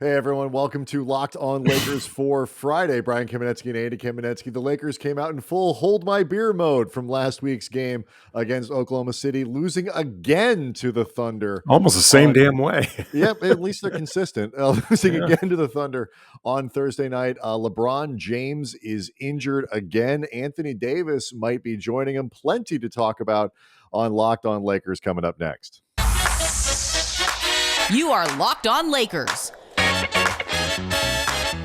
Hey, everyone. Welcome to Locked On Lakers for Friday. Brian Kamenetsky and Andy Kamenetsky. The Lakers came out in full hold my beer mode from last week's game against Oklahoma City, losing again to the Thunder. Almost the same damn way. Yep, at least they're consistent. Losing Yeah. again to the Thunder on Thursday night. LeBron James is injured again. Anthony Davis might be joining him. Plenty to talk about on Locked On Lakers coming up next. You are Locked On Lakers,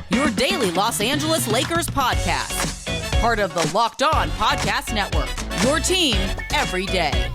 your daily Los Angeles Lakers podcast. Part of the Locked On Podcast Network, your team every day.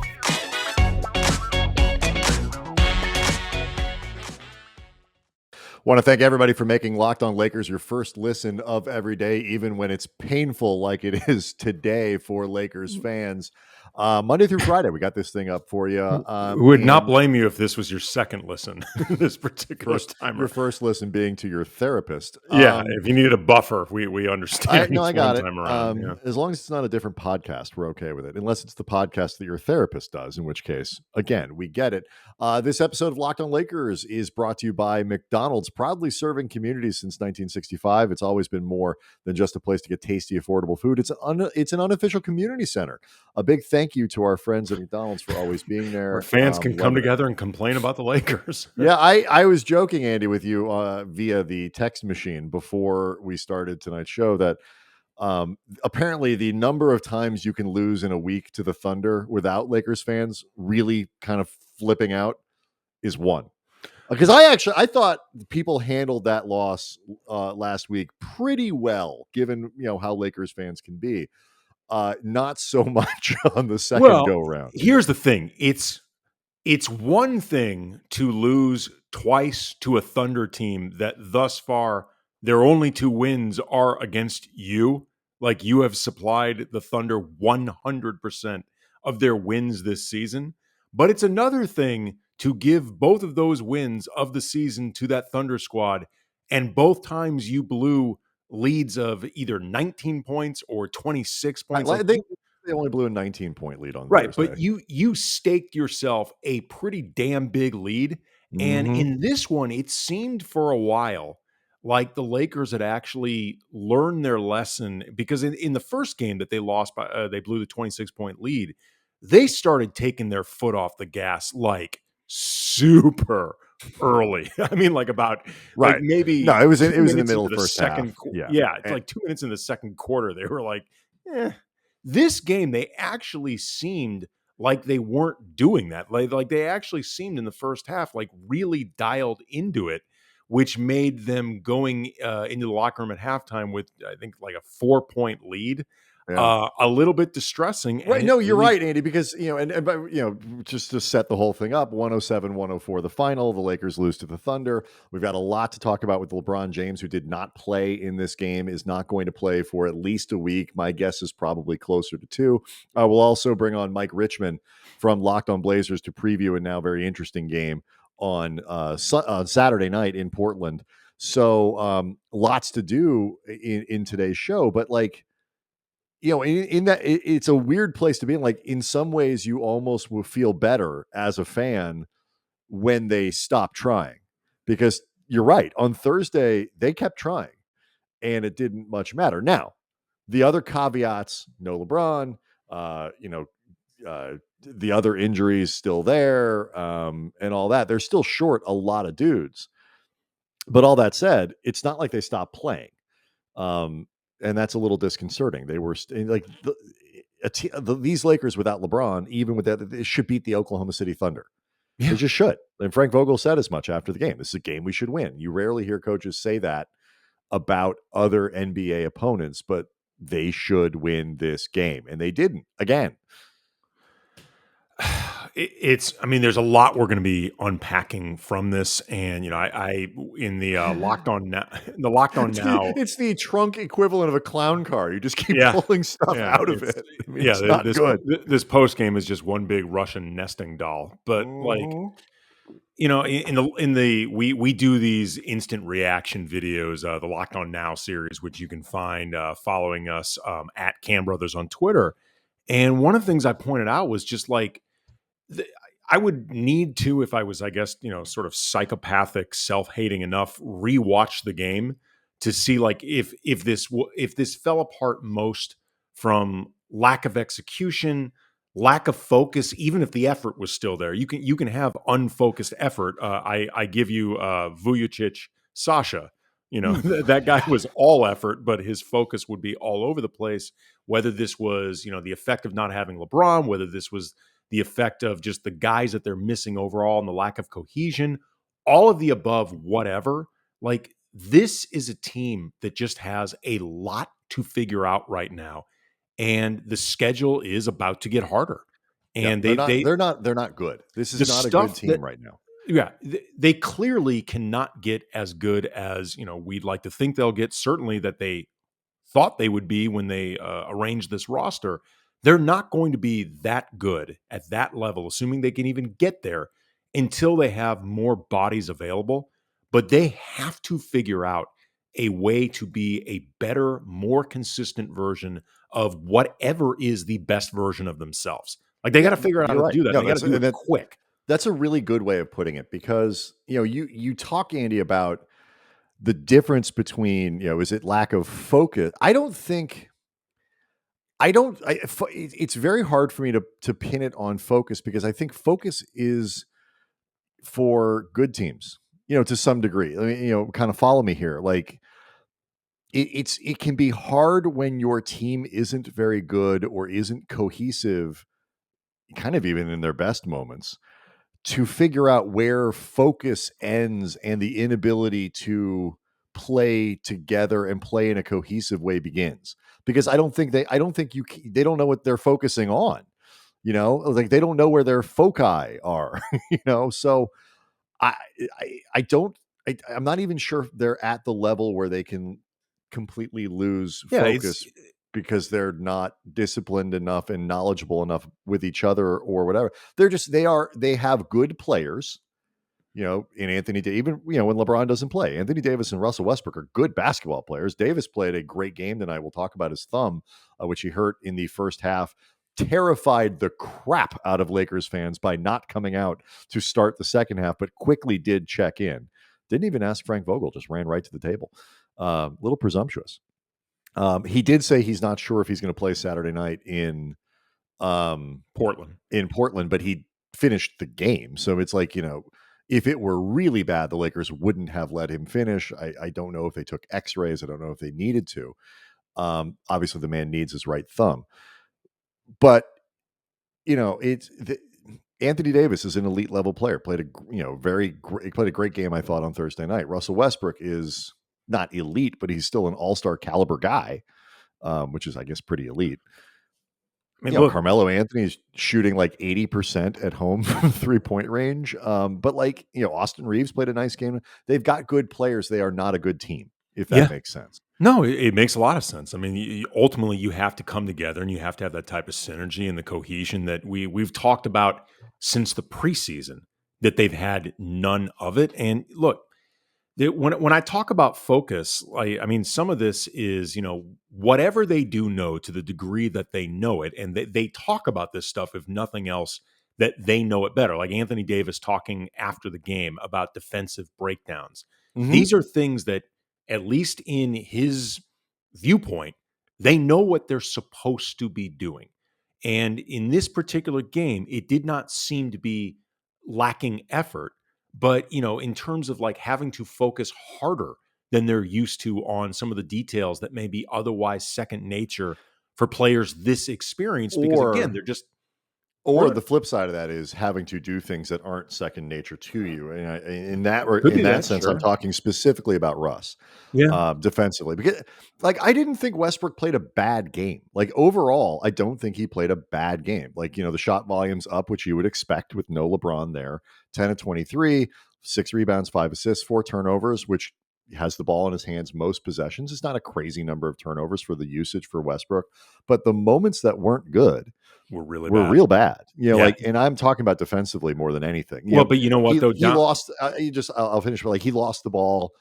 Want to thank everybody for making Locked On Lakers your first listen of every day, even when it's painful like it is today for Lakers fans. Monday through Friday, we got this thing up for you. We would not blame you if this was your second listen this particular time. Your first listen being to your therapist. Yeah, if you needed a buffer, we understand. I got it. Around, as long as it's not a different podcast, we're okay with it. Unless it's the podcast that your therapist does, in which case, again, we get it. This episode of Locked On Lakers is brought to you by McDonald's, proudly serving communities since 1965. It's always been more than just a place to get tasty, affordable food. It's an unofficial community center. A big thank you to our friends at McDonald's for always being there. Where fans can come together and complain about the Lakers. Yeah, I was joking, Andy, with you via the text machine before we started tonight's show that apparently the number of times you can lose in a week to the Thunder without Lakers fans really kind of flipping out is one. Because I thought people handled that loss last week pretty well, given how Lakers fans can be. Not so much on the second go round. Here's the thing: it's one thing to lose twice to a Thunder team that thus far their only two wins are against you. Like, you have supplied the Thunder 100% of their wins this season. But it's another thing to give both of those wins of the season to that Thunder squad, and both times you blew leads of either 19 points or 26 points. I think they only blew a 19-point lead on Thursday. But you staked yourself a pretty damn big lead. Mm-hmm. And in this one, it seemed for a while like the Lakers had actually learned their lesson, because in the first game that they lost by, they blew the 26-point lead. They started taking their foot off the gas like super early. I mean, like about right. Like maybe no, it was in the middle of the first second. Yeah, it's like 2 minutes in the second quarter. They were like, This game, they actually seemed like they weren't doing that. Like they actually seemed in the first half like really dialed into it, which made them going into the locker room at halftime with, I think, like a 4-point lead. Yeah. A little bit distressing. Right. No, you're right, Andy, because, just to set the whole thing up, 107-104, the final, the Lakers lose to the Thunder. We've got a lot to talk about with LeBron James, who did not play in this game, is not going to play for at least a week. My guess is probably closer to 2. We'll also bring on Mike Richmond from Locked On Blazers to preview a now very interesting game on Saturday night in Portland. So lots to do in today's show, but like, in that it's a weird place to be in. Like, in some ways you almost will feel better as a fan when they stop trying, because you're right. On Thursday, they kept trying and it didn't much matter. Now, the other caveats, no LeBron, the other injuries still there, and all that. They're still short a lot of dudes. But all that said, it's not like they stopped playing. And that's a little disconcerting. They were these Lakers without LeBron, even with that, they should beat the Oklahoma City Thunder. Yeah. They just should. And Frank Vogel said as much after the game. This is a game we should win. You rarely hear coaches say that about other NBA opponents, but they should win this game. And they didn't again. There's a lot we're going to be unpacking from this, and I in the Locked On now, it's the trunk equivalent of a clown car. You just keep pulling stuff out of it. It's not good. This post game is just one big Russian nesting doll. But we do these instant reaction videos, the Locked On Now series, which you can find following us at Cam Brothers on Twitter. And one of the things I pointed out was just like, I would need to, if I was, I guess, sort of psychopathic, self-hating enough, rewatch the game to see like if this fell apart most from lack of execution, lack of focus. Even if the effort was still there, you can have unfocused effort. I give you Vujacic, Sasha. That guy was all effort, but his focus would be all over the place. Whether this was the effect of not having LeBron, whether this was the effect of just the guys that they're missing overall and the lack of cohesion, all of the above, whatever. Like, this is a team that just has a lot to figure out right now. And the schedule is about to get harder. Yeah, And they're not good. This is not a good team right now. Yeah, they clearly cannot get as good as, we'd like to think they'll get, certainly that they thought they would be when they arranged this roster. They're not going to be that good at that level, assuming they can even get there, until they have more bodies available. But they have to figure out a way to be a better, more consistent version of whatever is the best version of themselves. Like, they got to figure out how to do that. No, they got to do it quick. That's a really good way of putting it, because you talk, Andy, about the difference between is it lack of focus? It's very hard for me to pin it on focus, because I think focus is for good teams, to some degree. I mean, kind of follow me here. Like, it can be hard when your team isn't very good or isn't cohesive, kind of even in their best moments, to figure out where focus ends and the inability to play together and play in a cohesive way begins. Because they don't know what they're focusing on, like they don't know where their foci are, so I'm not even sure if they're at the level where they can completely lose focus, because they're not disciplined enough and knowledgeable enough with each other or whatever. They have good players, in Anthony Davis. Even, when LeBron doesn't play, Anthony Davis and Russell Westbrook are good basketball players. Davis played a great game tonight. We'll talk about his thumb, which he hurt in the first half. Terrified the crap out of Lakers fans by not coming out to start the second half, but quickly did check in. Didn't even ask Frank Vogel, just ran right to the table. Little presumptuous. He did say he's not sure if he's going to play Saturday night in Portland, but he finished the game. So it's like, if it were really bad, the Lakers wouldn't have let him finish. I don't know if they took x-rays. I don't know if they needed to. Obviously the man needs his right thumb, but Anthony Davis is an elite level player, played a great game, I thought, on Thursday night. Russell Westbrook is not elite, but he's still an all-star caliber guy, which is, I guess, pretty elite. I mean, look, Carmelo Anthony's shooting like 80% at home from 3-point range. But Austin Reeves played a nice game. They've got good players. They are not a good team, if that makes sense. No, it makes a lot of sense. I mean, ultimately, you have to come together and you have to have that type of synergy and the cohesion that we've talked about since the preseason, that they've had none of it. And look, when I talk about focus, I mean, some of this is, whatever they do know, to the degree that they know it, and they talk about this stuff, if nothing else, that they know it better. Like Anthony Davis talking after the game about defensive breakdowns. Mm-hmm. These are things that, at least in his viewpoint, they know what they're supposed to be doing. And in this particular game, it did not seem to be lacking effort. But, in terms of like having to focus harder than they're used to on some of the details that may be otherwise second nature for players this experienced, because again, they're just... Or the flip side of that is having to do things that aren't second nature to you. And in that sense, sure. I'm talking specifically about Russ, defensively, because I didn't think Westbrook played a bad game. Like, overall, I don't think he played a bad game. Like, the shot volume's up, which you would expect with no LeBron there. 10 of 23, 6 rebounds, 5 assists, 4 turnovers, which has the ball in his hands most possessions. It's not a crazy number of turnovers for the usage for Westbrook, but the moments that weren't good were real bad. And I'm talking about defensively more than anything. But you know what, though? He lost. I'll finish. But he lost the ball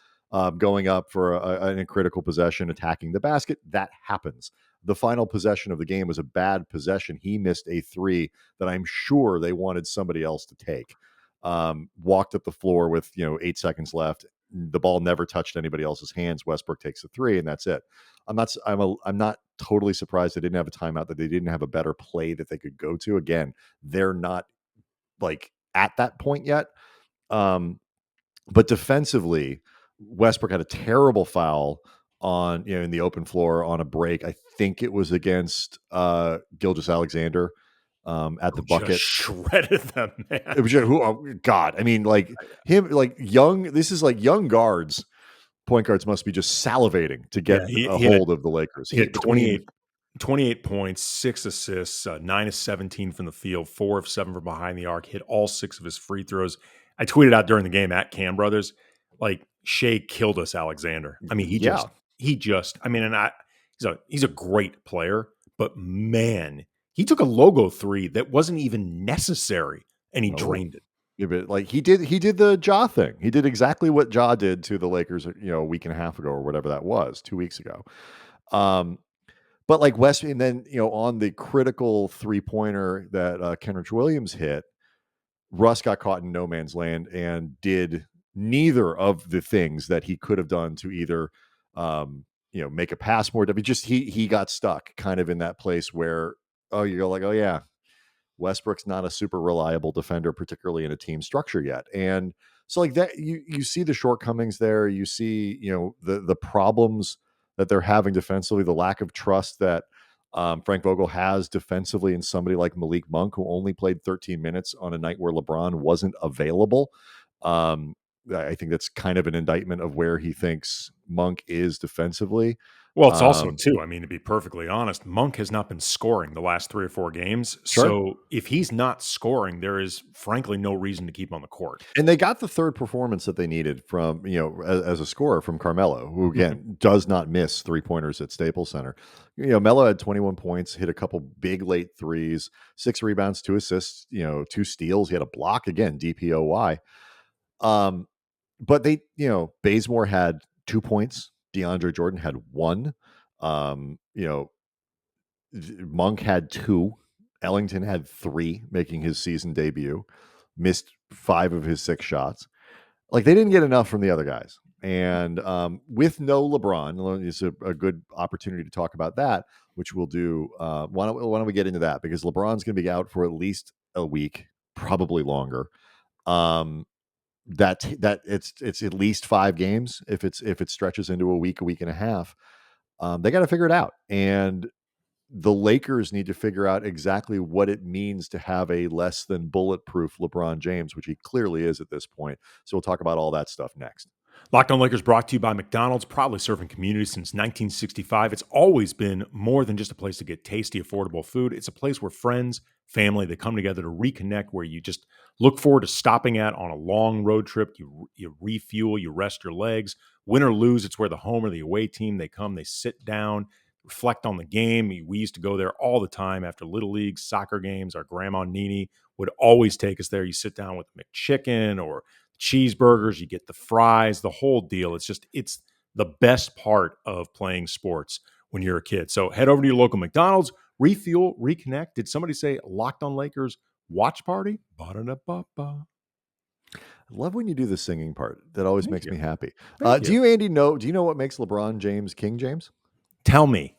going up for a critical possession, attacking the basket. That happens. the final possession of the game was a bad possession. He missed a three that I'm sure they wanted somebody else to take. Walked up the floor with 8 seconds left. The ball never touched anybody else's hands. Westbrook takes the three, and that's it. I'm not totally surprised they didn't have a timeout, that they didn't have a better play that they could go to. Again, they're not like at that point yet. But defensively, Westbrook had a terrible foul on in the open floor on a break. I think it was against Gilgeous-Alexander at the bucket. Just shredded them, man. It was God. I mean, like him, like young. This is like young guards. Point guards must be just salivating to get a hold of the Lakers. He had 28 points, 6 assists, 9 of 17 from the field, 4 of 7 from behind the arc, hit all 6 of his free throws. I tweeted out during the game at Cam Brothers, like, Shea killed us, Alexander. I mean, he's a great player, but man, he took a logo three that wasn't even necessary and he drained it. Yeah, but like he did the Ja thing. He did exactly what Ja did to the Lakers, a week and a half ago or whatever that was, 2 weeks ago. But like West, and then on the critical 3-pointer that Kenrich Williams hit, Russ got caught in no man's land and did neither of the things that he could have done to either make a pass more. He got stuck kind of in that place where you go like, oh yeah, Westbrook's not a super reliable defender, particularly in a team structure yet. And so like that, you see the shortcomings there. You see, the problems that they're having defensively, the lack of trust that Frank Vogel has defensively in somebody like Malik Monk, who only played 13 minutes on a night where LeBron wasn't available. I think that's kind of an indictment of where he thinks Monk is defensively. Well, it's also, too, I mean, to be perfectly honest, Monk has not been scoring the last 3 or 4 games. Sure. So if he's not scoring, there is frankly no reason to keep him on the court. And they got the third performance that they needed from, as a scorer from Carmelo, who again does not miss 3-pointers at Staples Center. Melo had 21 points, hit a couple big late threes, 6 rebounds, 2 assists, 2 steals. He had a block again, DPOY. But they, Bazemore had 2 points. DeAndre Jordan had 1. Monk had 2. Ellington had 3, making his season debut. Missed 5 of his 6 shots. Like, they didn't get enough from the other guys. And with no LeBron, it's a good opportunity to talk about that, which we'll do. Why don't we get into that? Because LeBron's going to be out for at least a week, probably longer. That it's at least 5 games if it stretches into a week and a half. They got to figure it out, and the Lakers need to figure out exactly what it means to have a less than bulletproof LeBron James, which he clearly is at this point. So we'll talk about all that stuff next. Locked On Lakers brought to you by McDonald's, proudly serving communities since 1965. It's always been more than just a place to get tasty, affordable food. It's a place where friends, family, they come together to reconnect, where you just look forward to stopping at on a long road trip. You refuel, you rest your legs. Win or lose, it's where the home or the away team, they come, they sit down, reflect on the game. We used to go there all the time after Little League, soccer games. Our grandma Nini would always take us there. You sit down with McChicken or cheeseburgers, you get the fries, the whole deal. It's the best part of playing sports when you're a kid. So head over to your local McDonald's, refuel, reconnect. Did somebody say Locked On Lakers watch party? Ba-da-da-ba-ba. I love when you do the singing part. That always makes me happy. Do you, Andy, do you know what makes LeBron James King James? Tell me.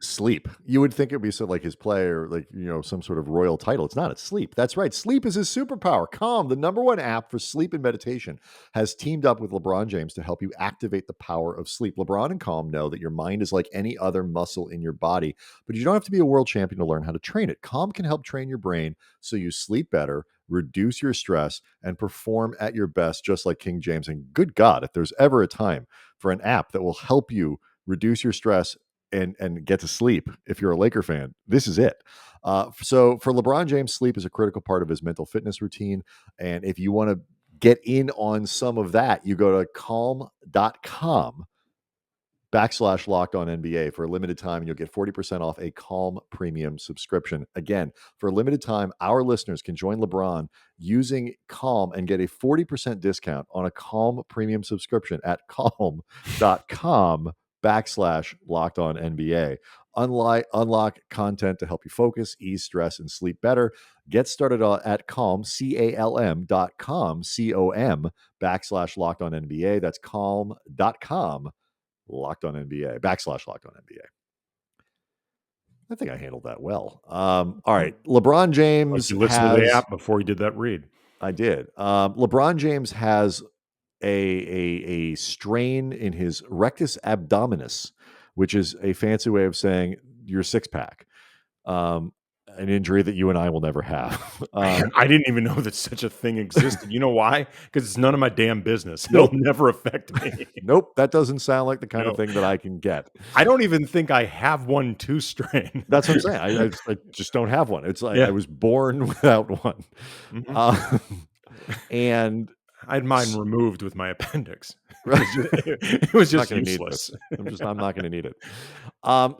Sleep. You would think it'd be so like his play or like, some sort of royal title. It's not. It's sleep. That's right. Sleep is his superpower. Calm, the #1 app for sleep and meditation, has teamed up with LeBron James to help you activate the power of sleep. LeBron and Calm know that your mind is like any other muscle in your body, but you don't have to be a world champion to learn how to train it. Calm can help train your brain so you sleep better, reduce your stress, and perform at your best, just like King James. And good God, if there's ever a time for an app that will help you reduce your stress and get to sleep, if you're a Laker fan, this is it. So for LeBron James, sleep is a critical part of his mental fitness routine. And if you want to get in on some of that, you go to calm.com/LockedOnNBA for a limited time, and you'll get 40% off a Calm premium subscription. Again, for a limited time, our listeners can join LeBron using Calm and get a 40% discount on a Calm premium subscription at calm.com/LockedOnNBA. Unlock content to help you focus, ease stress, and sleep better. Get started at Calm, CALM.com, COM /Locked On NBA. That's calm.com, Locked On NBA, /Locked On NBA. I think I handled that well. All right. LeBron Like James you listened to the has, app before you did that read. I did. LeBron James has a strain in his rectus abdominis, which is a fancy way of saying your six pack. An injury that you and I will never have. I didn't even know that such a thing existed. You know why? Because it's none of my damn business. Nope. It'll never affect me. Nope, that doesn't sound like the kind of No. thing that I can get. I don't even think I have one to strain. That's what I'm saying. I just don't have one. It's like Yeah. I was born without one. Mhm. And I had mine removed with my appendix. Right. It was I'm just not gonna need useless. this. I'm not going to need it.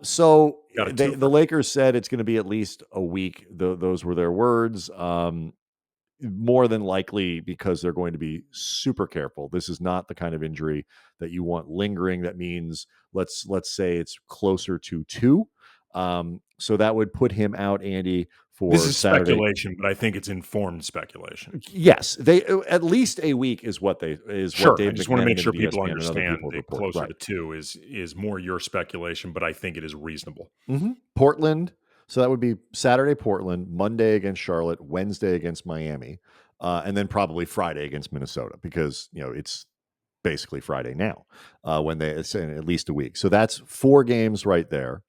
So Got a the twofer. Lakers said it's going to be at least a week. Those were their words. More than likely because they're going to be super careful. This is not the kind of injury that you want lingering. That means let's say it's closer to 2. So that would put him out, Andy, for This is Saturday. speculation, but I think it's informed speculation. Yes, they at least a week is what they is Sure, what Dave I just want to McMahon make and sure people ESPN and other understand people that report. closer Right. to 2 is more your speculation, but I think it is reasonable. Portland. So that would be Saturday, Portland, Monday against Charlotte, Wednesday against Miami, and then probably Friday against Minnesota because it's basically Friday now when it's in at least a week. So that's 4 games right there.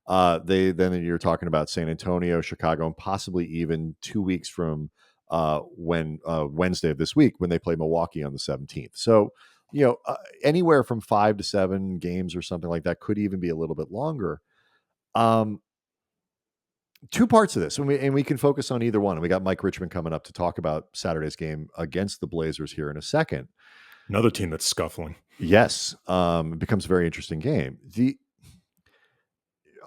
Then you're talking about San Antonio, Chicago, and possibly even 2 weeks from when Wednesday of this week when they play Milwaukee on the 17th. So anywhere from 5 to 7 games or something like that, could even be a little bit longer. 2 parts of this, and we can focus on either one. And we got Mike Richmond coming up to talk about Saturday's game against the Blazers here in a second. Another team that's scuffling. Yes, it becomes a very interesting game.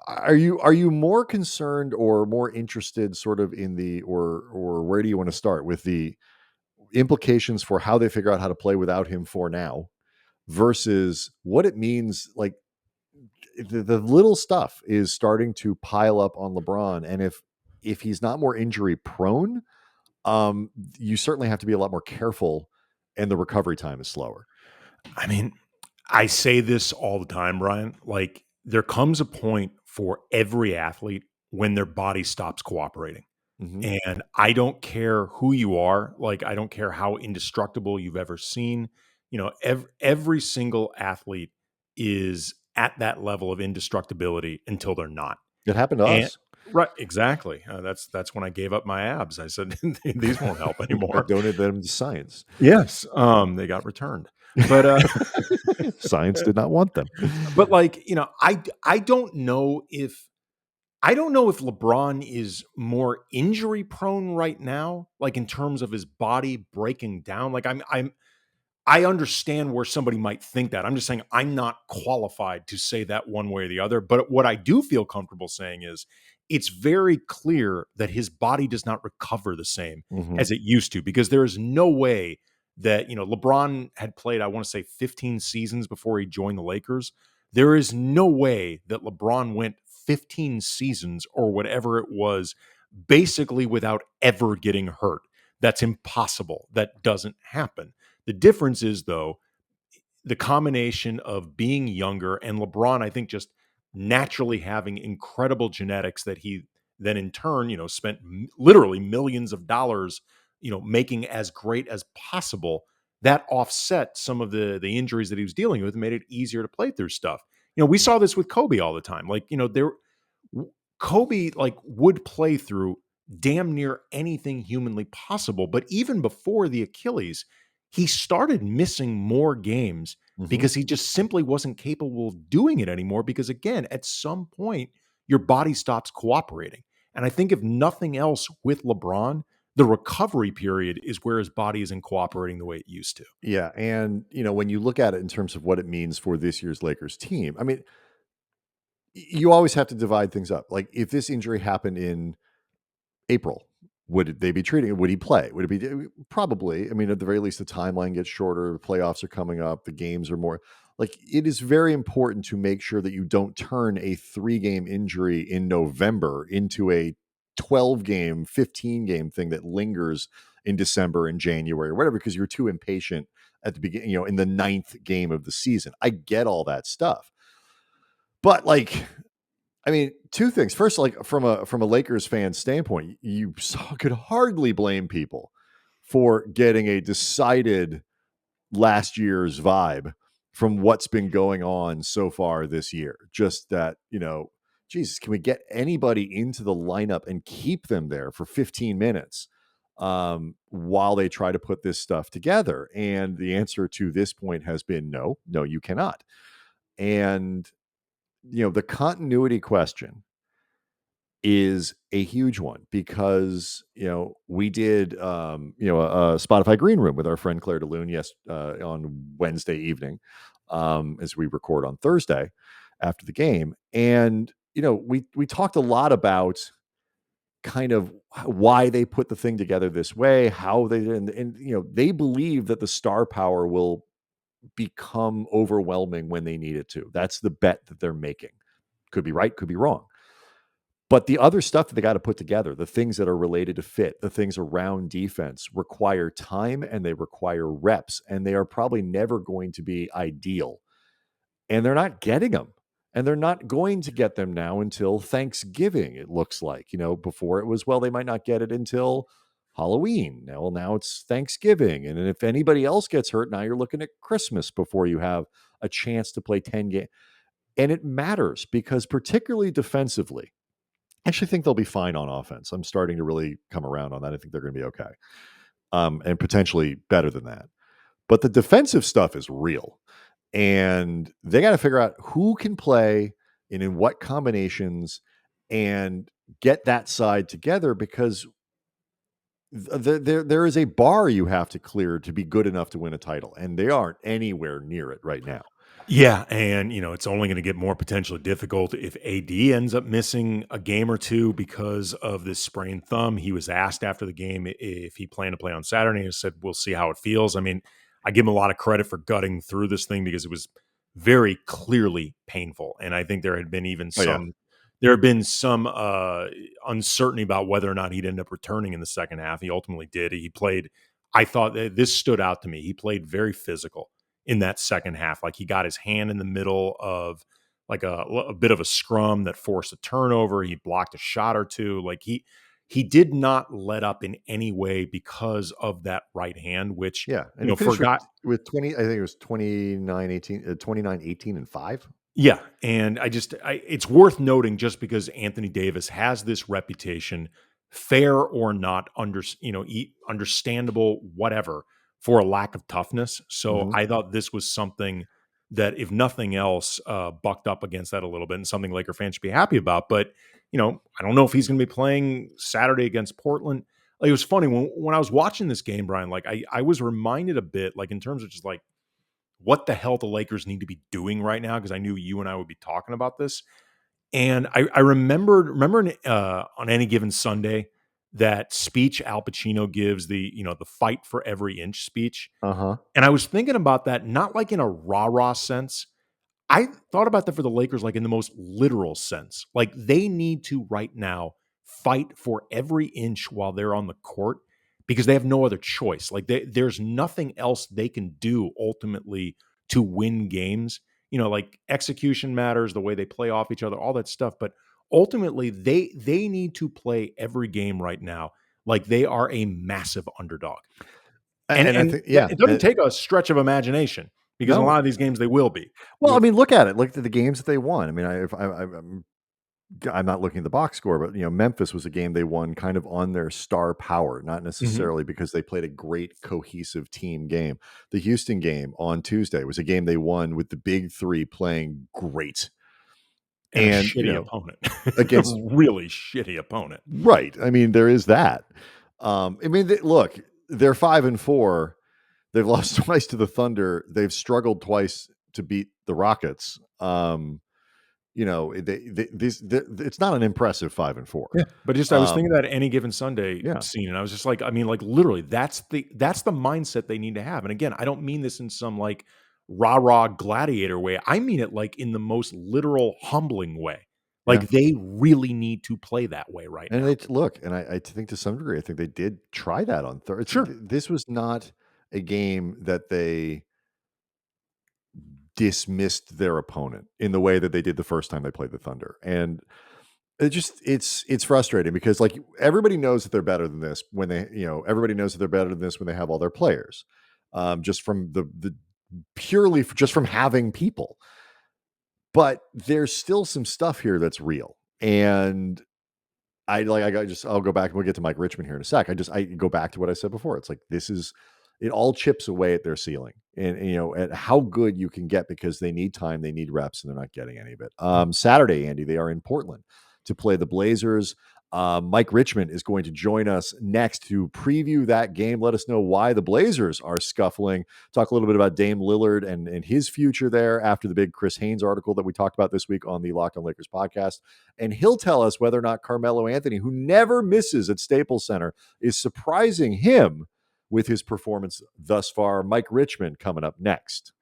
Are you more concerned or more interested sort of in the or where do you want to start with the implications for how they figure out how to play without him for now versus what it means, like the little stuff is starting to pile up on LeBron, and if he's not more injury prone, you certainly have to be a lot more careful, and the recovery time is slower. I mean, I say this all the time, Brian. Like, there comes a point for every athlete when their body stops cooperating. And I don't care who you are. Like, I don't care how indestructible you've ever seen. Every single athlete is at that level of indestructibility until they're not. It happened to us. Right, exactly. That's when I gave up my abs. I said, these won't help I anymore. donated them to science. Yes, they got returned. But science did not want them. But I don't know if LeBron is more injury prone right now, like in terms of his body breaking down. Like I understand where somebody might think that. I'm just saying I'm not qualified to say that one way or the other. But what I do feel comfortable saying is it's very clear that his body does not recover the same as it used to, because there is no way that, LeBron had played, I want to say 15 seasons before he joined the Lakers. There is no way that LeBron went 15 seasons or whatever it was, basically without ever getting hurt. That's impossible. That doesn't happen. The difference is, though, the combination of being younger and LeBron, I think, just naturally having incredible genetics that he then in turn, spent literally millions of dollars, making as great as possible. That offset some of the injuries that he was dealing with and made it easier to play through stuff. We saw this with Kobe all the time. Like, Kobe would play through damn near anything humanly possible. But even before the Achilles, he started missing more games because he just simply wasn't capable of doing it anymore. Because again, at some point, your body stops cooperating. And I think if nothing else with LeBron, the recovery period is where his body isn't cooperating the way it used to. Yeah. And, when you look at it in terms of what it means for this year's Lakers team, I mean, you always have to divide things up. Like, if this injury happened in April, would they be treating it? Would he play? Would it be probably? I mean, at the very least, the timeline gets shorter. The playoffs are coming up. The games are more. like it is very important to make sure that you don't turn a 3-game injury in November into a 12-game, 15-game thing that lingers in December and January or whatever, because you're too impatient at the beginning, in the 9th game of the season. I get all that stuff. But like, I mean, two things. First, like from a Lakers fan standpoint, you could hardly blame people for getting a decided last year's vibe from what's been going on so far this year. Just that, Jesus, can we get anybody into the lineup and keep them there for 15 minutes while they try to put this stuff together? And the answer to this point has been no, you cannot. And, the continuity question is a huge one because we did a Spotify Green Room with our friend Claire DeLune on Wednesday evening as we record on Thursday after the game, and we talked a lot about kind of why they put the thing together this way, how they did, and they believe that the star power will become overwhelming when they need it to. That's the bet that they're making. Could be right, could be wrong. But the other stuff that they got to put together, the things that are related to fit, the things around defense require time and they require reps, and they are probably never going to be ideal. And they're not getting them. And they're not going to get them now until Thanksgiving, it looks like. Before it was, they might not get it until Halloween. Now it's Thanksgiving. And if anybody else gets hurt, now you're looking at Christmas before you have a chance to play 10 games. And it matters because particularly defensively, I actually think they'll be fine on offense. I'm starting to really come around on that. I think they're going to be okay. And potentially better than that. But the defensive stuff is real. And they got to figure out who can play and in what combinations and get that side together, because there is a bar you have to clear to be good enough to win a title. And they aren't anywhere near it right now. Yeah, and it's only going to get more potentially difficult if AD ends up missing a game or two because of this sprained thumb. He was asked after the game if he planned to play on Saturday, and he said, "We'll see how it feels." I mean, I give him a lot of credit for gutting through this thing because it was very clearly painful, and I think there had been even some uncertainty about whether or not he'd end up returning in the second half. He ultimately did. He played. I thought that this stood out to me. He played very physical in that second half. Like, he got his hand in the middle of like a bit of a scrum that forced a turnover. He blocked a shot or two. Like, he did not let up in any way because of that right hand, which, and he forgot with 20, I think it was 29, 18 and 5. Yeah. And it's worth noting, just because Anthony Davis has this reputation, fair or not, understandable, whatever, for a lack of toughness. So I thought this was something that, if nothing else, bucked up against that a little bit, and something Laker fans should be happy about. But, I don't know if he's going to be playing Saturday against Portland. Like, it was funny when I was watching this game, Brian, like I was reminded a bit, like, in terms of just like what the hell the Lakers need to be doing right now, because I knew you and I would be talking about this. And I remember on Any Given Sunday, that speech Al Pacino gives, the fight for every inch speech. Uh-huh. And I was thinking about that, not like in a rah-rah sense. I thought about that for the Lakers, like in the most literal sense. Like, they need to right now fight for every inch while they're on the court, because they have no other choice. Like, there's nothing else they can do ultimately to win games. Like, execution matters, the way they play off each other, all that stuff. But ultimately, they need to play every game right now like they are a massive underdog. And I think, it doesn't take a stretch of imagination, because in a lot of these games they will be. Well, I mean, look at it. Look at the games that they won. I mean, I'm not looking at the box score, but Memphis was a game they won kind of on their star power, not necessarily because they played a great cohesive team game. The Houston game on Tuesday was a game they won with the big three playing great. And a shitty opponent against a really shitty opponent. Right. I mean, there is that. I mean, look, they're 5-4. They've lost twice to the Thunder. They've struggled twice to beat the Rockets. It's not an impressive 5-4. Yeah, but I was thinking that Any Given Sunday scene, and I was just like, I mean, like, literally, that's the mindset they need to have. And again, I don't mean this in some like rah-rah gladiator way. I mean it like in the most literal humbling way. Yeah. Like they really need to play that way right And now. they look, and I think to some degree, I think they did try that on Thursday. Sure. This was not a game that they dismissed their opponent in the way that they did the first time they played the Thunder. And it's frustrating because like everybody knows that they're better than this when they, everybody knows that they're better than this when they have all their players. Just from the purely just from having people. But there's still some stuff here that's real. And I'll go back and we'll get to Mike Richmond here in a sec. I go back to what I said before. It's like, it all chips away at their ceiling and at how good you can get because they need time, they need reps, and they're not getting any of it. Saturday, Andy, they are in Portland to play the Blazers. Mike Richmond is going to join us next to preview that game. Let us know why the Blazers are scuffling. Talk a little bit about Dame Lillard and his future there after the big Chris Haynes article that we talked about this week on the Locked On Lakers podcast. And he'll tell us whether or not Carmelo Anthony, who never misses at Staples Center, is surprising him with his performance thus far. Mike Richmond coming up next.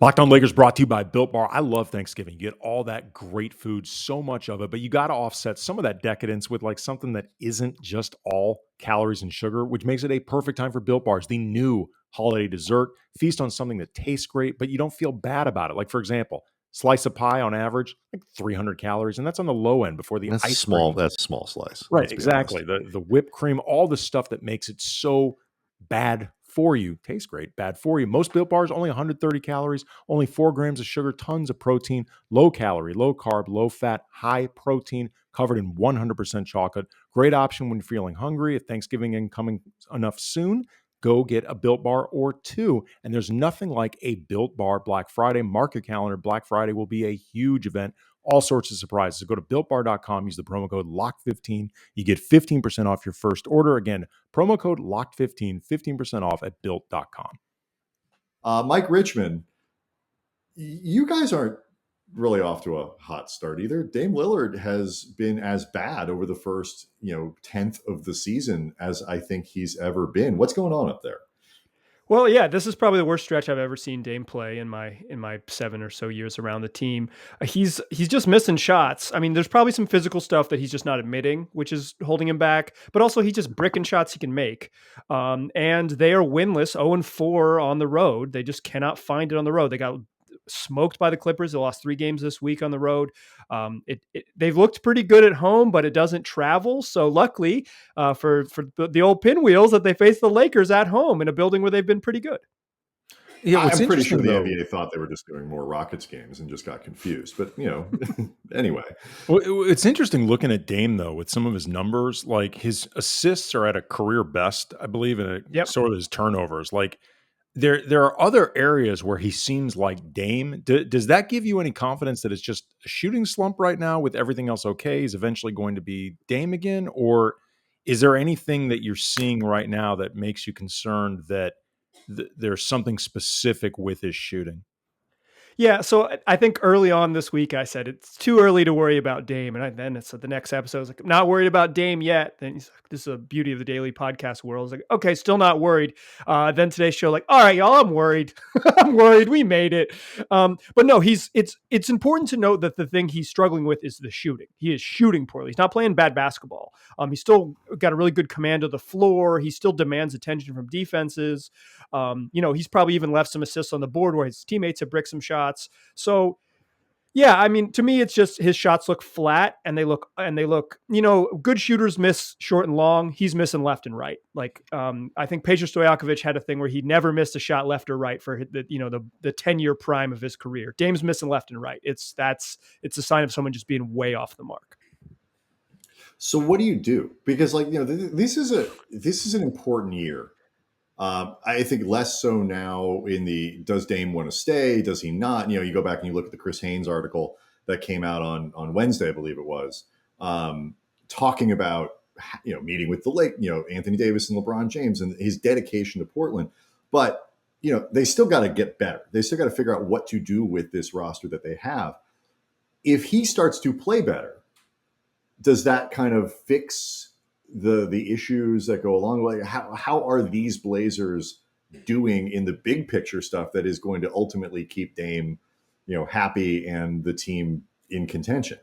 Locked On Lakers brought to you by Built Bar. I love Thanksgiving. You get all that great food, so much of it, but you got to offset some of that decadence with like something that isn't just all calories and sugar, which makes it a perfect time for Built Bars, the new holiday dessert. Feast on something that tastes great, but you don't feel bad about it. Like, for example, slice of pie on average, like 300 calories, and that's on the low end before the That's ice small. cream. That's a small slice. Right, exactly. The whipped cream, all the stuff that makes it so bad for you tastes great, bad for you. Most Built Bars only 130 calories, only 4 grams of sugar, tons of protein, low calorie, low carb, low fat, high protein, covered in 100% chocolate. Great option when you're feeling hungry. If Thanksgiving ain't coming enough soon, go get a Built Bar or two. And there's nothing like a Built Bar Black Friday. Mark your calendar. Black Friday will be a huge event. All sorts of surprises. So go to BuiltBar.com, use the promo code LOCK15. You get 15% off your first order. Again, promo code LOCK15, 15% off at Built.com. Mike Richmond, you guys aren't really off to a hot start either. Dame Lillard has been as bad over the first, 10th of the season as I think he's ever been. What's going on up there? Well, yeah, this is probably the worst stretch I've ever seen Dame play in my 7 or so years around the team. He's just missing shots. I mean, there's probably some physical stuff that he's just not admitting, which is holding him back. But also, he's just bricking shots he can make. And they are winless, 0-4 on the road. They just cannot find it on the road. They got smoked by the Clippers. They lost 3 games this week on the road. They've looked pretty good at home, but it doesn't travel. So luckily for the old pinwheels that they face the Lakers at home in a building where they've been pretty good. Yeah, I'm pretty sure the NBA thought they were just doing more Rockets games and just got confused. But, anyway. Well, it's interesting looking at Dame, though, with some of his numbers. Like his assists are at a career best, I believe, and sort of his turnovers. Like there are other areas where he seems like Dame. Does that give you any confidence that it's just a shooting slump right now with everything else okay? He's eventually going to be Dame again? Or is there anything that you're seeing right now that makes you concerned that there's something specific with his shooting? Yeah, so I think early on this week I said it's too early to worry about Dame, and then it's the next episode. I was like, I'm not worried about Dame yet. Then he's like, this is a beauty of the daily podcast world. I was like, okay, still not worried. Then today's show, like, all right, y'all, I'm worried. I'm worried. We made it. But no, it's important to note that the thing he's struggling with is the shooting. He is shooting poorly. He's not playing bad basketball. He's still got a really good command of the floor. He still demands attention from defenses. He's probably even left some assists on the board where his teammates have bricked some shots. So, yeah, I mean, to me, it's just his shots look flat and they look, good shooters miss short and long. He's missing left and right. Like, I think Peja Stojakovic had a thing where he never missed a shot left or right for the 10-year prime of his career. Dame's missing left and right. It's a sign of someone just being way off the mark. So what do you do? Because this is an important year. I think less so now does Dame want to stay? Does he not? You go back and you look at the Chris Haynes article that came out on Wednesday, I believe it was, talking about, meeting with the Lake, Anthony Davis and LeBron James and his dedication to Portland. But, they still got to get better. They still got to figure out what to do with this roster that they have. If he starts to play better, does that kind of fix the issues that go along with it? How are these Blazers doing in the big picture stuff that is going to ultimately keep Dame, happy and the team in contention.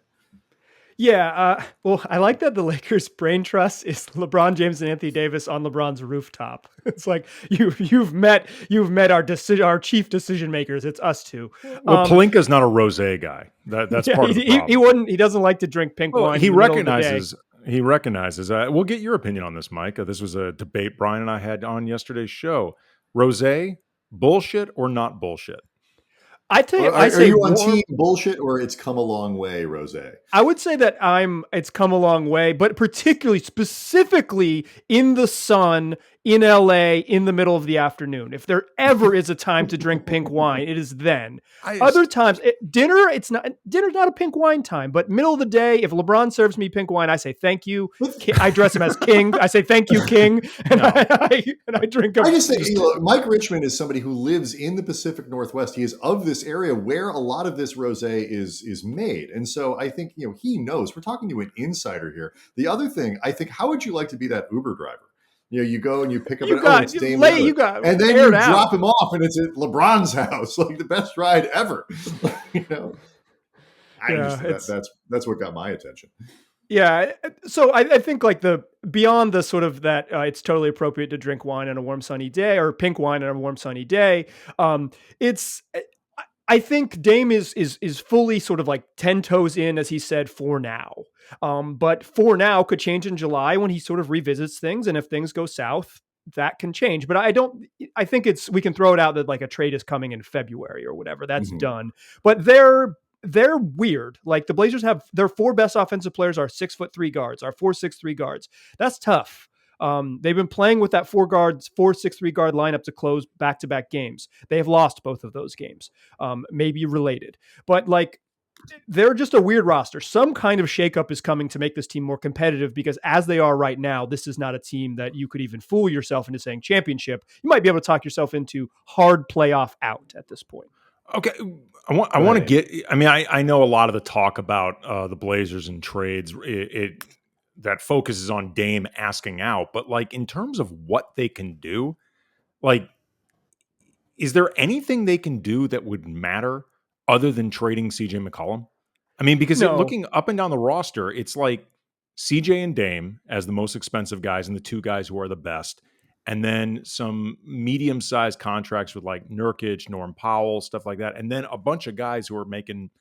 Yeah, well, I like that the Lakers' brain trust is LeBron James and Anthony Davis on LeBron's rooftop. It's like you've met our chief decision makers. It's us two. Well, Pelinka's not a rosé guy. That's part of the problem. He doesn't like to drink pink wine. He in the middle of the day. He recognizes. We'll get your opinion on this, Mike. This was a debate Brian and I had on yesterday's show. Rosé, bullshit or not bullshit? I tell you, are you on team bullshit or it's come a long way, Rosé? I would say that it's come a long way, but specifically in the sun in LA in the middle of the afternoon. If there ever is a time to drink pink wine, it is then. Other times, dinner's not a pink wine time, but middle of the day, if LeBron serves me pink wine, I say thank you. I dress him as king. I say thank you, king, and I drink. I just say, Mike Richmond is somebody who lives in the Pacific Northwest. He is of this area where a lot of this rosé is made, and so I think he knows. We're talking to an insider here. The other thing, I think, how would you like to be that Uber driver? You go and you pick up it's Dame Lillard, and then you drop him off, and it's at LeBron's house, like the best ride ever. That's what got my attention. Yeah, so I think like beyond the sort of that it's totally appropriate to drink wine on a warm sunny day or pink wine on a warm sunny day. I think Dame is fully sort of like 10 toes in, as he said, for now. But for now could change in July when he sort of revisits things. And if things go south, that can change. But I think we can throw it out that like a trade is coming in February or whatever. That's done. But they're weird. Like the Blazers have their 4 best offensive players are 6'3" guards, are 4'6" guards. That's tough. They've been playing with that 4'6" guard lineup to close back-to-back games. They have lost both of those games, maybe related, but like they're just a weird roster. Some kind of shakeup is coming to make this team more competitive because as they are right now, this is not a team that you could even fool yourself into saying championship. You might be able to talk yourself into hard playoff out at this point. Okay. I want to get, I know a lot of the talk about the Blazers and trades, that focuses on Dame asking out, but like in terms of what they can do, like, is there anything they can do that would matter other than trading CJ McCollum? Because looking up and down the roster, it's like CJ and Dame as the most expensive guys and the 2 guys who are the best. And then some medium-sized contracts with like Nurkic, Norm Powell, stuff like that. And then a bunch of guys who are making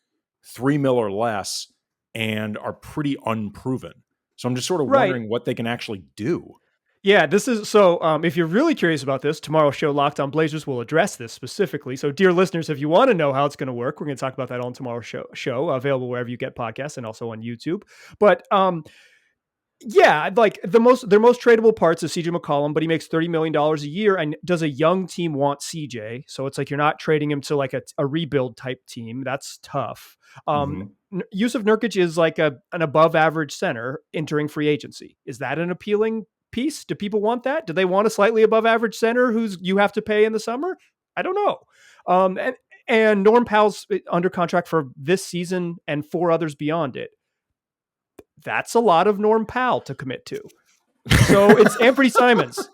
$3 million or less and are pretty unproven. So I'm just sort of wondering what they can actually do. Yeah, this is so. If you're really curious about this, tomorrow's show, Locked On Blazers, will address this specifically. So, dear listeners, if you want to know how it's going to work, we're going to talk about that on tomorrow's show, available wherever you get podcasts and also on YouTube. But yeah, like their most tradable parts is CJ McCollum, but he makes $30 million a year. And does a young team want CJ? So it's like you're not trading him to like a rebuild type team. That's tough. Yusuf Nurkic is like an above average center entering free agency. Is that an appealing piece? Do people want that? Do they want a slightly above average center who's you have to pay in the summer? I don't know. And Norm Powell's under contract for this season and 4 others beyond it. That's a lot of Norm Powell to commit to. So it's Anthony Simons.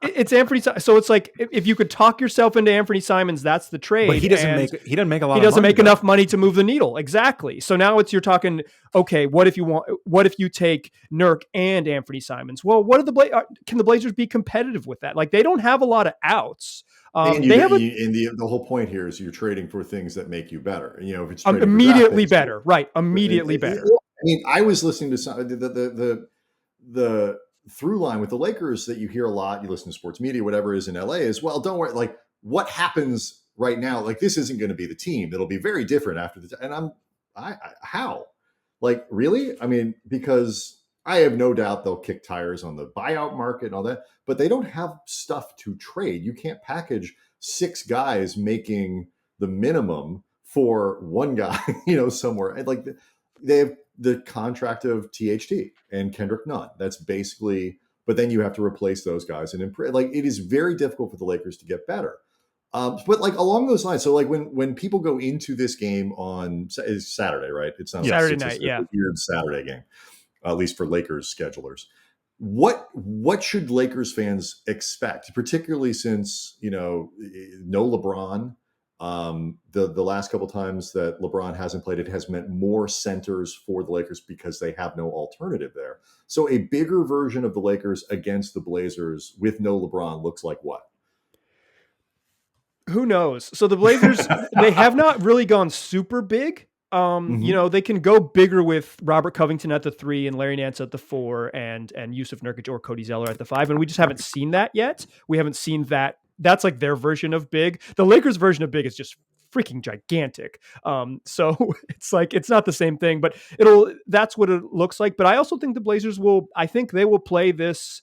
It's Anthony. So it's like if you could talk yourself into Anthony Simons, that's the trade. But he doesn't make a lot. He doesn't make enough money to move the needle. Exactly. So now you're talking. Okay, what if you take Nurk and Anthony Simons? Well, can the Blazers be competitive with that? Like they don't have a lot of outs. The whole point here is you're trading for things that make you better. If it's immediately better, right? Immediately better. I was listening to some the through line with the Lakers that you hear a lot. You listen to sports media, whatever is in LA is, well, don't worry. Like what happens right now, like this isn't going to be the team. It'll be very different after and how? Like really? Because I have no doubt they'll kick tires on the buyout market and all that, but they don't have stuff to trade. You can't package 6 guys making the minimum for one guy, somewhere. Like they have the contract of THT and Kendrick Nunn. That's basically, but then you have to replace those guys and like it is very difficult for the Lakers to get better. But like along those lines, so like when people go into this game on it's Saturday, right? It's not Saturday night, it's a weird Saturday game, at least for Lakers schedulers. what should Lakers fans expect, particularly since no LeBron. The last couple times that LeBron hasn't played, it has meant more centers for the Lakers because they have no alternative there. So a bigger version of the Lakers against the Blazers with no LeBron looks like what? Who knows? So the Blazers, they have not really gone super big. They can go bigger with Robert Covington at the 3 and Larry Nance at the 4 and Yusuf Nurkic or Cody Zeller at the 5. And we just haven't seen that yet. We haven't seen that. That's like their version of big. The Lakers version of big is just freaking gigantic. So it's like, it's not the same thing, but that's what it looks like. But I also think the Blazers I think they will play this.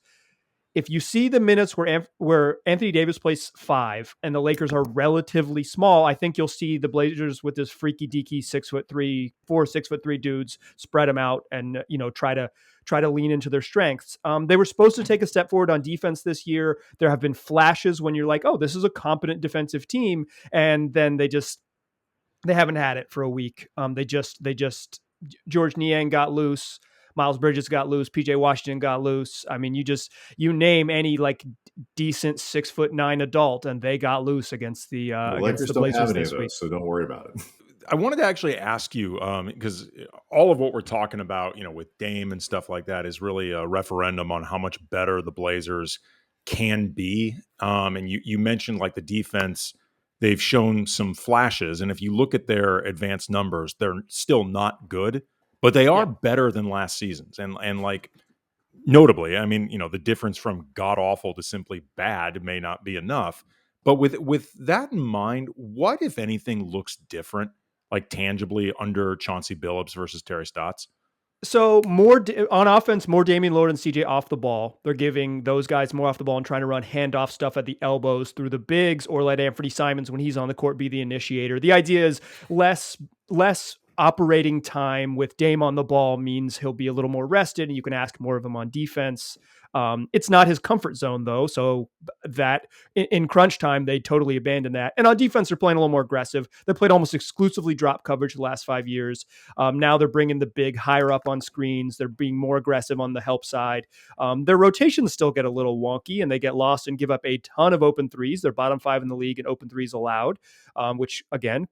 If you see the minutes where Anthony Davis plays 5 and the Lakers are relatively small, I think you'll see the Blazers with this freaky deaky 6'3", 6'3" dudes spread them out and try to lean into their strengths. They were supposed to take a step forward on defense this year. There have been flashes when you're like, oh, this is a competent defensive team, and then they haven't had it for a week. They just George Niang got loose. Miles Bridges got loose. PJ Washington got loose. I mean, you name any like decent 6'9" adult, and they got loose against the Lakers don't Blazers have any this of week. those, so don't worry about it. I wanted to actually ask you, because all of what we're talking about, with Dame and stuff like that is really a referendum on how much better the Blazers can be. And you mentioned like the defense, they've shown some flashes. And if you look at their advanced numbers, they're still not good, but they are better than last season's. And like, notably, I mean, the difference from god awful to simply bad may not be enough. But with that in mind, what, if anything, looks different, like tangibly, under Chauncey Billups versus Terry Stotts? So on offense, more Damian Lillard and CJ off the ball. They're giving those guys more off the ball and trying to run handoff stuff at the elbows through the bigs, or let Anthony Simons, when he's on the court, be the initiator. The idea is less operating time with Dame on the ball means he'll be a little more rested and you can ask more of him on defense. It's not his comfort zone though. So that in crunch time, they totally abandoned that. And on defense, they're playing a little more aggressive. They played almost exclusively drop coverage the last 5 years. Now they're bringing the big higher up on screens. They're being more aggressive on the help side. Their rotations still get a little wonky and they get lost and give up a ton of open threes. They're bottom 5 in the league in open threes allowed, which again,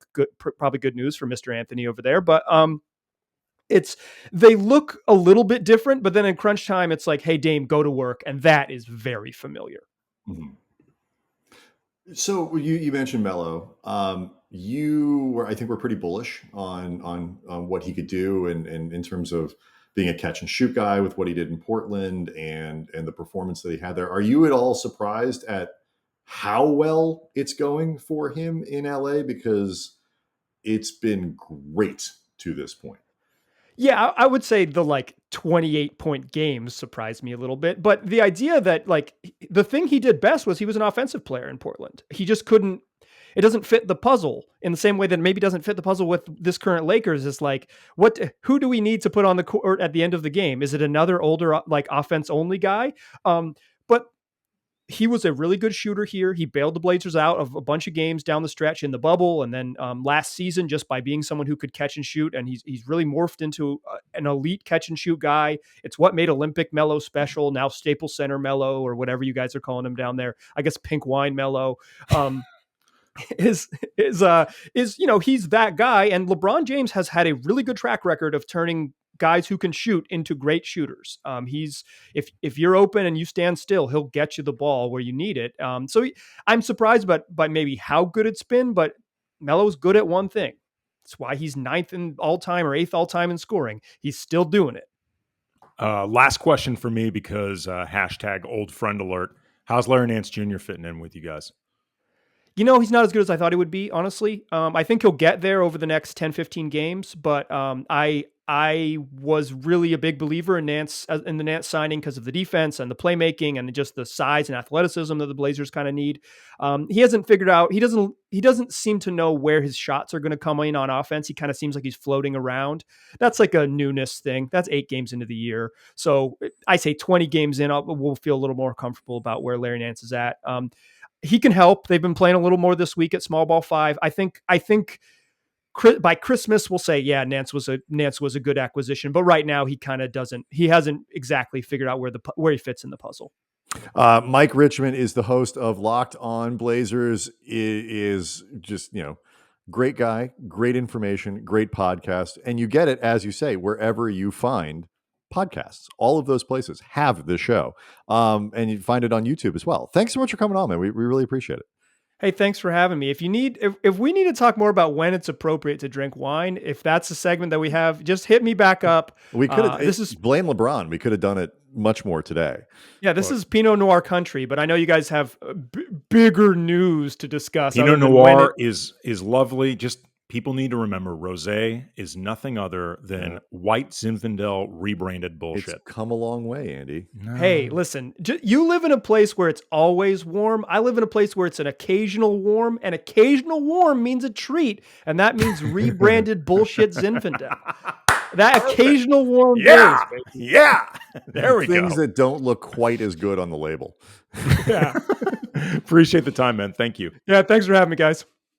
probably good news for Mr. Anthony over there. But they look a little bit different, but then in crunch time, it's like, hey, Dame, go to work. And that is very familiar. Mm-hmm. So you mentioned Melo. I think we're pretty bullish on what he could do and in terms of being a catch and shoot guy with what he did in Portland and the performance that he had there. Are you at all surprised at how well it's going for him in LA? Because it's been great to this point. Yeah, I would say the 28-point games surprised me a little bit. But the idea that the thing he did best was he was an offensive player in Portland. He just couldn't, it doesn't fit the puzzle in the same way that maybe doesn't fit the puzzle with this current Lakers. Is like, who do we need to put on the court at the end of the game? Is it another older, offense only guy? But he was a really good shooter here. He bailed the Blazers out of a bunch of games down the stretch in the bubble. And then last season, just by being someone who could catch and shoot. And he's really morphed into an elite catch and shoot guy. It's what made Olympic Melo special. Now Staples Center Melo, or whatever you guys are calling him down there. I guess pink wine Melo. He's that guy. And LeBron James has had a really good track record of turning guys who can shoot into great shooters. If you're open and you stand still, he'll get you the ball where you need it. I'm surprised by maybe how good it's been, but Melo's good at one thing. That's why he's 9th in all time or 8th all time in scoring. He's still doing it. Last question for me, because hashtag old friend alert. How's Larry Nance Jr. fitting in with you guys? He's not as good as I thought he would be, honestly. I think he'll get there over the next 10, 15 games, but I was really a big believer in the Nance signing because of the defense and the playmaking and just the size and athleticism that the Blazers kind of need. He hasn't figured out, he doesn't seem to know where his shots are going to come in on offense. He kind of seems like he's floating around. That's like a newness thing. That's 8 games into the year. So I say 20 games in, we'll feel a little more comfortable about where Larry Nance is at. He can help. They've been playing a little more this week at small ball 5. I think by Christmas, we'll say, yeah, Nance was a good acquisition. But right now, he kind of hasn't exactly figured out where he fits in the puzzle. Mike Richmond is the host of Locked On Blazers. Is just, great guy, great information, great podcast. And you get it, as you say, wherever you find podcasts. All of those places have the show. And you find it on YouTube as well. Thanks so much for coming on, man. We really appreciate it. Hey, thanks for having me. If we need to talk more about when it's appropriate to drink wine, if that's a segment that we have, just hit me back up. We could have, blame LeBron. We could have done it much more today. Yeah, this is Pinot Noir country, but I know you guys have bigger news to discuss. Pinot Noir is lovely. Just people need to remember, rosé is nothing other than white Zinfandel rebranded bullshit. It's come a long way, Andy. No. Hey, listen, you live in a place where it's always warm. I live in a place where it's an occasional warm, and occasional warm means a treat, and that means rebranded bullshit Zinfandel. That occasional warm days. Yeah. There we go. Things that don't look quite as good on the label. Yeah. Appreciate the time, man. Thank you. Yeah, thanks for having me, guys.